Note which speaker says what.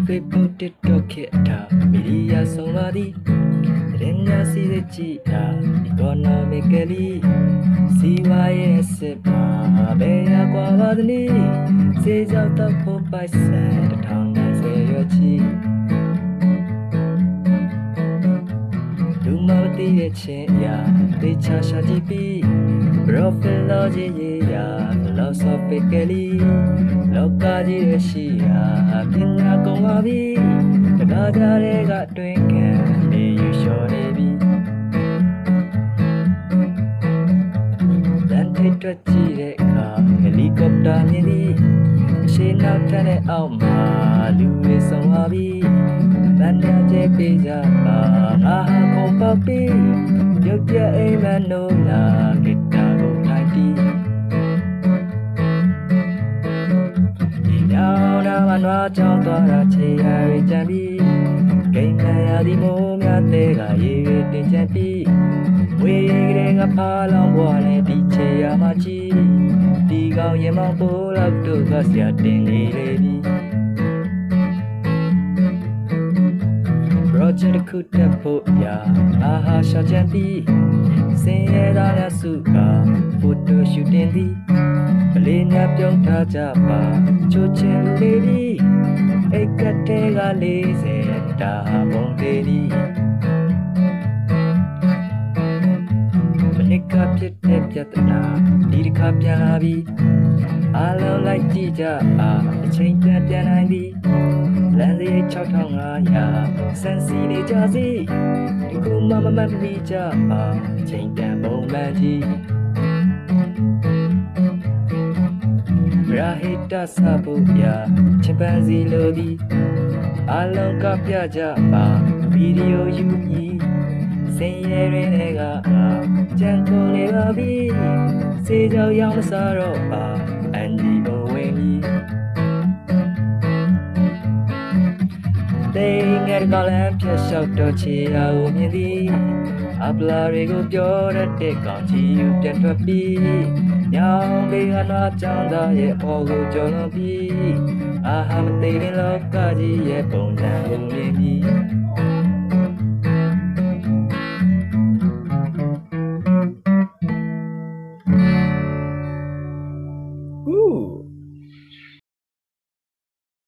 Speaker 1: Facebook TikTok ခေတ်တာမီဒီယာဆောင်ပါသည်ရင်ညာစီတဲ့ကြည်တာ economically စီဝါရဲ့စစ်ပါဘယ်ရကွာပါသနည်းစေကြောက်တော့ဖို့ပိုက်ဆံ1090ရွက်ချီလူမတည်ရဲ့ချင်းရာတေချာရှာကြည့်ပြီး profit logic ရာ philosophically လောကကြီးရဲ့ရှိရာပညာကုန်ပါပြီတကားကြတဲ့ကတွင်ခံနေယူလျှော်နေပြီတန်ထိတ်တွက်ကြည့်တဲ့အခါဟယ်လီကော်ပတာမြင်သည်ရှေးနောက်ထပ်တဲ့အောက်မှာလူတွေဆောင်ပါပြီတန်ရကျဲပေးကြပါငါဟာကုန်ပေါက်ပြီရုပ်ပြအိမ်မနိုးလာဂီတာကိုထိုင်တီးဒီနောက်နာမနွားချောင်းသွားတာချေရရကြံပြီးဂိမ်းမရသည်မိုးများတဲ့ကရေရတင်ချပြီးဝေးကလေးကဖားလောင်ဘွားနဲ့ဒီချေရမှချီဒီကောင်ရင်မောင်ပိုးလောက်တို့ကဆရာတင်နေလေပြီ project ခုတက်ဖို့ရာအာဟာရှာချန်ပြီးစင်ရတာရစုက photo shooting သည်မလေးများပြုံးထားကြပါချိုးချင်လေးပြီးအိတ်ကတဲ့က40တာပုံသေးသည်မနစ်ကဖြစ်တဲ့ပြဿနာဒီတစ်ခါပြန်လာပြီအားလုံးလိုက်ကြည့်ကြပါအချိန်ပြန်နိုင်သည်လမ်းစီ6500စံစီနေကြစီဒီကူမမမိကြပါအချိန်ပြန်ပုံမှန်ကြီးရာဟိတဆဖို့ပြချင်ပန်းစီလိုသည်အလုံးကပြကြပါဗီဒီယိုယူပြီးစင်ရဲရင်းတွေကကြံကုန်နေပါပြီစေကြောင်ရောင်းမစားတော့ပါအန်ဒီကိုဝင်ပြီးတိတ်ငယ်ကလည်းဖြတ်လျှောက်တော့ချေရာကိုမြင်သည်အပလာတွေကိုပြောရတဲ့ကောင်ကြီးယူပြန်ထွက်ပြီးညောင်လေးကနာချောင်းသားရဲ့အော်ကိုကြော်လွန်ပြီးအာဟာမသိတဲ့လောကကြီးရဲ့ပုံစံကိုမြင်ပြီး